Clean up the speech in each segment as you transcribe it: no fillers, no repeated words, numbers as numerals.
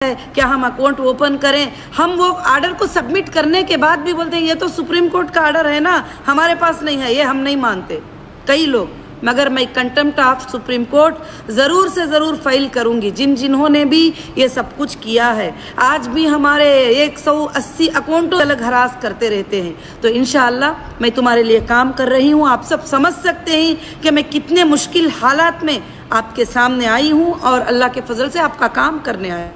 है, क्या हम अकाउंट ओपन करें। हम वो आर्डर को सबमिट करने के बाद भी बोलते हैं ये तो सुप्रीम कोर्ट का आर्डर है ना, हमारे पास नहीं है, ये हम नहीं मानते कई लोग। मगर मैं कंटेम्प्ट ऑफ सुप्रीम कोर्ट ज़रूर से ज़रूर फाइल करूंगी जिन्होंने भी ये सब कुछ किया है। आज भी हमारे 180 अकाउंटों अलग हरास करते रहते हैं। तो इंशाअल्लाह मैं तुम्हारे लिए काम कर रही हूँ। आप सब समझ सकते हैं कि मैं कितने मुश्किल हालात में आपके सामने आई हूँ और अल्लाह के फजल से आपका काम करने आया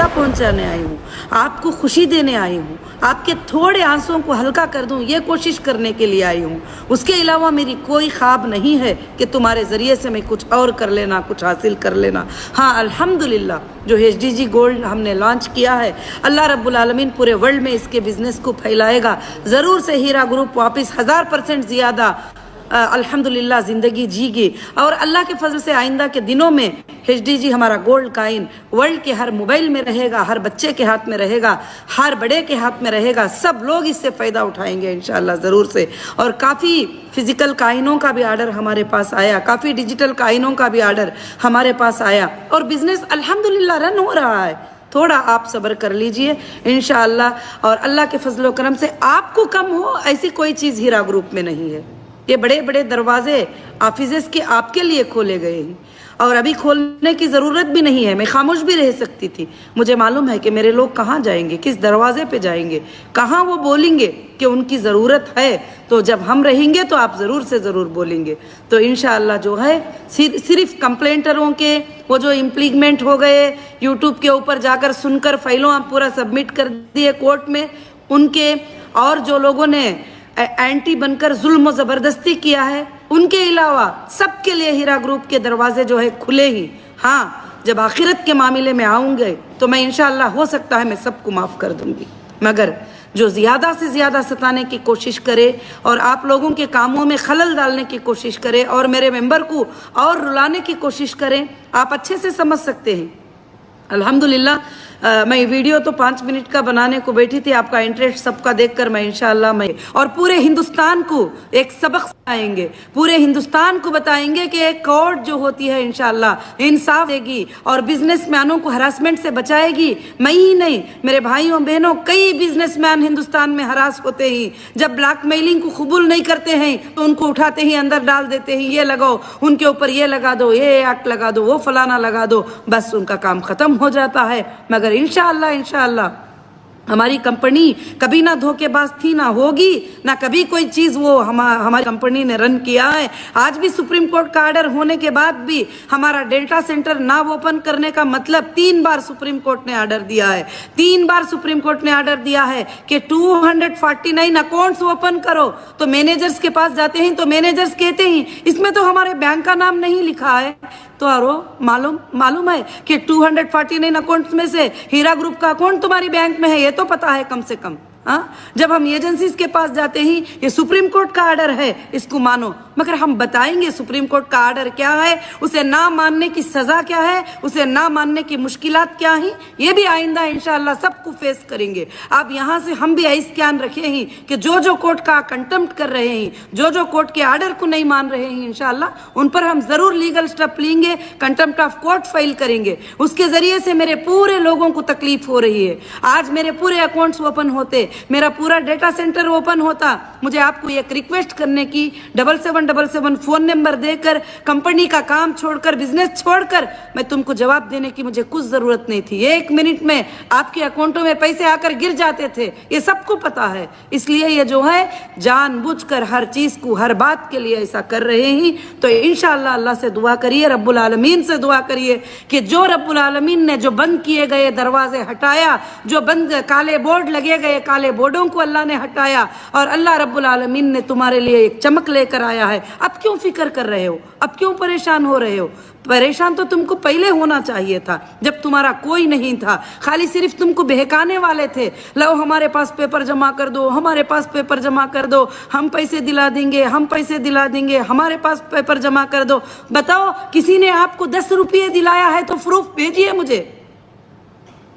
पहुंचाने आई हूँ, आपको खुशी देने आई हूँ, आपके थोड़े आंसुओं को हल्का कर दूँ ये कोशिश करने के लिए आई हूँ। उसके अलावा मेरी कोई ख्वाब नहीं है कि तुम्हारे ज़रिए से मैं कुछ और कर लेना, कुछ हासिल कर लेना। हाँ, अल्हम्दुलिल्लाह जो HDG गोल्ड हमने लॉन्च किया है, अल्लाह रब्बुल आलमीन पूरे वर्ल्ड में इसके बिज़नेस को फैलाएगा। ज़रूर से हीरा ग्रुप वापस 1000% ज़्यादा अल्हम्दुलिल्लाह ज़िंदगी जीगी और अल्लाह के फजल से आइंदा के दिनों में HDG हमारा गोल्ड काइन वर्ल्ड के हर मोबाइल में रहेगा, हर बच्चे के हाथ में रहेगा, हर बड़े के हाथ में रहेगा। सब लोग इससे फ़ायदा उठाएंगे इंशाअल्लाह ज़रूर से। और काफ़ी फिज़िकल काइनों का भी आर्डर हमारे पास आया, काफ़ी डिजिटल काइनों का भी आर्डर हमारे पास आया और बिज़नेस अल्हम्दुलिल्लाह रन हो रहा है। थोड़ा आप सब्र कर लीजिए इंशाअल्लाह। और अल्लाह के फजल व करम से आपको कम हो ऐसी कोई चीज़ हीरा ग्रुप में नहीं है। ये बड़े बड़े दरवाजे ऑफिसेस के आपके लिए खोले गए हैं और अभी खोलने की ज़रूरत भी नहीं है। मैं खामोश भी रह सकती थी। मुझे मालूम है कि मेरे लोग कहाँ जाएंगे, किस दरवाजे पे जाएंगे, कहाँ वो बोलेंगे कि उनकी ज़रूरत है। तो जब हम रहेंगे तो आप ज़रूर से ज़रूर बोलेंगे। तो इंशाअल्लाह जो है सिर्फ कंप्लेंटरों के वो जो इम्प्लीमेंट हो गए, यूट्यूब के ऊपर जाकर सुनकर फाइलों आप पूरा सबमिट कर दिए कोर्ट में, उनके और जो लोगों ने एंटी बनकर जुल्म ज़बरदस्ती किया है, उनके अलावा सबके लिए हीरा ग्रुप के दरवाजे जो है खुले ही। हाँ, जब आखिरत के मामले में आऊँगे तो मैं इंशाअल्लाह हो सकता है मैं सबको माफ़ कर दूँगी। मगर जो ज़्यादा से ज़्यादा सताने की कोशिश करे और आप लोगों के कामों में खलल डालने की कोशिश करे और मेरे मेंबर को और रुलाने की कोशिश करें, आप अच्छे से समझ सकते हैं। अल्हम्दुलिल्लाह मैं वीडियो तो 5 मिनट का बनाने को बैठी थी। आपका इंटरेस्ट सबका देखकर मैं इंशाअल्लाह मैं और पूरे हिंदुस्तान को एक सबक सिखाएंगे, पूरे हिंदुस्तान को बताएंगे कि एक कोर्ट जो होती है इंशाअल्लाह इंसाफ देगी और बिजनेसमैनों को हरासमेंट से बचाएगी। मैं ही नहीं, मेरे भाइयों बहनों, कई बिजनेसमैन हिंदुस्तान में हरास होते ही जब ब्लैकमेलिंग को कबूल नहीं करते हैं तो उनको उठाते ही अंदर डाल देते हैं, ये लगाओ, उनके ऊपर ये लगा दो, ये एक्ट लगा दो, वो फलाना लगा दो, बस उनका काम खत्म हो जाता है। मगर इंशाअल्लाह हमारी कंपनी कभी ना धोखेबाज थी, ना होगी, ना कभी कोई चीज़ वो हमारी कंपनी ने रन किया है। आज भी सुप्रीम कोर्ट का आर्डर होने के बाद भी हमारा डेल्टा सेंटर ना ओपन करने का मतलब 3 बार सुप्रीम कोर्ट ने आर्डर दिया है। 3 बार सुप्रीम कोर्ट ने आर्डर दिया है कि 249 अकाउंट्स ओपन करो। तो मैनेजर्स के पास जाते हैं तो मैनेजर्स कहते हैं इसमें तो हमारे बैंक का नाम नहीं लिखा है। तो आरो मालूम है कि 249 अकाउंट्स में से हीरा ग्रुप का अकाउंट तुम्हारी बैंक में है, ये तो पता है कम से कम। हाँ, जब हम एजेंसीज के पास जाते ही ये सुप्रीम कोर्ट का आर्डर है, इसको मानो। मगर हम बताएंगे सुप्रीम कोर्ट का आर्डर क्या है, उसे ना मानने की सजा क्या है, उसे ना मानने की मुश्किलात क्या हैं, ये भी आइंदा इंशाअल्लाह सबको फेस करेंगे। अब यहाँ से हम भी ऐसा ध्यान रखे हैं कि जो कोर्ट का कंटेम्प्ट कर रहे हैं, जो कोर्ट के आर्डर को नहीं मान रहे हैं, इंशाअल्लाह उन पर हम जरूर लीगल स्टेप लेंगे, कंटेम्प्ट ऑफ कोर्ट फाइल करेंगे। उसके जरिए से मेरे पूरे लोगों को तकलीफ हो रही है। आज मेरे पूरे अकाउंट्स ओपन होते, मेरा पूरा डेटा सेंटर ओपन होता, मुझे आपको एक रिक्वेस्ट करने की 7777 फोन नंबर देकर कंपनी का काम छोड़कर, बिजनेस छोड़कर मैं तुमको जवाब देने की मुझे कुछ जरूरत नहीं थी। 1 मिनट में आपके अकाउंटों में पैसे आकर गिर जाते थे, ये सबको पता है। इसलिए ये जो है जानबूझकर हर चीज को, हर बात के लिए ऐसा कर रहे हैं। तो इंशाअल्लाह अल्लाह से दुआ करिए, रब्बुल आलमीन से दुआ करिए कि जो रब्बुल आलमीन ने जो बंद किए गए दरवाजे हटाया, जो बंद काले बोर्ड लगे गए, काले बोर्डों को अल्लाह ने हटाया और अल्लाह रब्बुल आलमीन ने तुम्हारे लिए एक चमक लेकर आया है। अब क्यों फिक्र कर रहे हो, अब क्यों परेशान हो रहे हो? परेशान तो तुमको पहले होना चाहिए था, जब तुम्हारा कोई नहीं था, खाली सिर्फ तुमको बहकाने वाले थे। लो हमारे पास पेपर जमा कर दो, हमारे पास पेपर जमा कर दो, हम पैसे दिला देंगे, हम पैसे दिला देंगे, हमारे पास पेपर जमा कर दो। बताओ, किसी ने आपको 10 रुपये दिलाया है तो प्रूफ भेजिए मुझे।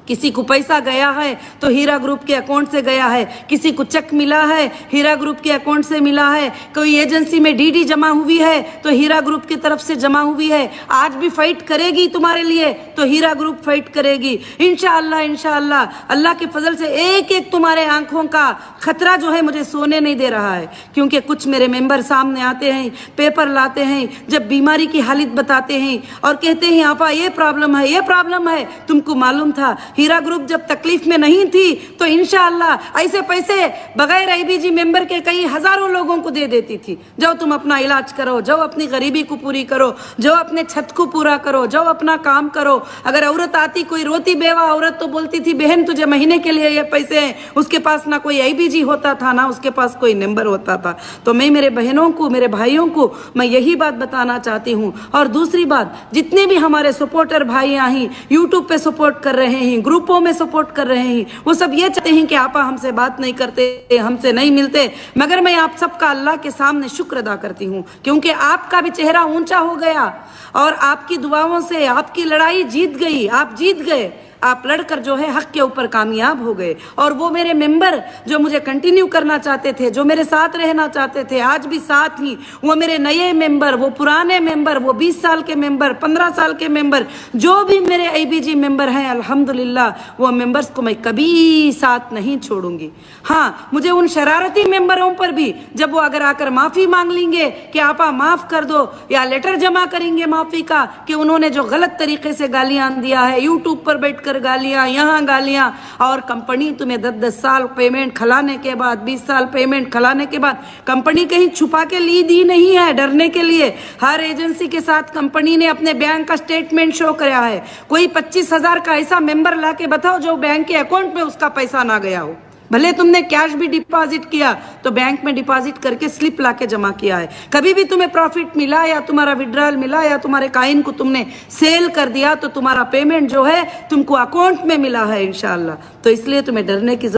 किसी को पैसा गया है तो हीरा ग्रुप के अकाउंट से गया है, किसी को चेक मिला है हीरा ग्रुप के अकाउंट से मिला है, कोई एजेंसी में डीडी जमा हुई है तो हीरा ग्रुप की तरफ से जमा हुई है। आज भी फाइट करेगी तुम्हारे लिए तो हीरा ग्रुप फाइट करेगी इंशाअल्लाह। इंशाअल्लाह अल्लाह के फजल से एक एक तुम्हारे आंखों का खतरा जो है मुझे सोने नहीं दे रहा है, क्योंकि कुछ मेरे मेंबर सामने आते हैं, पेपर लाते हैं, जब बीमारी की हालत बताते हैं और कहते हैं आपा ये प्रॉब्लम है, ये प्रॉब्लम है। तुमको मालूम था हीरा ग्रुप जब तकलीफ में नहीं थी तो इंशाअल्लाह ऐसे पैसे बगैर आईबीजी मेंबर के कई हजारों लोगों को दे देती थी। जाओ तुम अपना इलाज करो, जाओ अपनी गरीबी को पूरी करो, जाओ अपने छत को पूरा करो, जाओ अपना काम करो। अगर औरत आती कोई रोती बेवा औरत तो बोलती थी बहन तुझे महीने के लिए ये पैसे हैं, उसके पास ना कोई आईबीजी होता था ना उसके पास कोई नंबर होता था। तो मैं मेरे बहनों को, मेरे भाइयों को मैं यही बात बताना चाहती हूँ। और दूसरी बात, जितने भी हमारे सपोर्टर भाई हैं यूट्यूब पे सपोर्ट कर रहे हैं, ग्रुपों में सपोर्ट कर रहे हैं, वो सब ये चाहते हैं कि आपा हमसे बात नहीं करते, हमसे नहीं मिलते, मगर मैं आप सबका अल्लाह के सामने शुक्र अदा करती हूँ, क्योंकि आपका भी चेहरा ऊंचा हो गया और आपकी दुआओं से आपकी लड़ाई जीत गई, आप जीत गए, आप लड़कर जो है हक के ऊपर कामयाब हो गए। और वो मेरे मेंबर जो मुझे कंटिन्यू करना चाहते थे, जो मेरे साथ रहना चाहते थे, आज भी साथ ही, वो मेरे नए मेंबर, वो पुराने मेंबर, वो 20 साल के मेंबर, 15 साल के मेंबर, जो भी मेरे आईबीजी मेंबर हैं, अल्हम्दुलिल्लाह वो मेंबर्स को मैं कभी साथ नहीं छोड़ूंगी। हाँ, मुझे उन शरारती मेंबरों पर भी जब वो अगर आकर माफी मांग लेंगे कि आपा माफ कर दो, या लेटर जमा करेंगे माफी का कि उन्होंने जो गलत तरीके से गालियां दिया है, यूट्यूब पर बैठकर गालियां, यहाँ गालियां, और कंपनी तुम्हें 10-10 साल पेमेंट खिलाने के बाद, 20 साल पेमेंट खिलाने के बाद, कंपनी कहीं छुपा के दी नहीं है डरने के लिए। हर एजेंसी के साथ कंपनी ने अपने बैंक का स्टेटमेंट शो कराया है। कोई 25,000 का ऐसा मेंबर ला के बताओ जो बैंक के अकाउंट में उसका पैसा ना गया हो। भले तुमने कैश भी डिपॉजिट किया तो बैंक में डिपॉजिट करके स्लिप लाके जमा किया है। कभी भी तुम्हें प्रॉफिट मिला या तुम्हारा विड्रॉल मिला या तुम्हारे कॉइन को तुमने सेल कर दिया तो तुम्हारा पेमेंट जो है तुमको अकाउंट में मिला है इंशाअल्लाह। तो इसलिए तुम्हें डरने की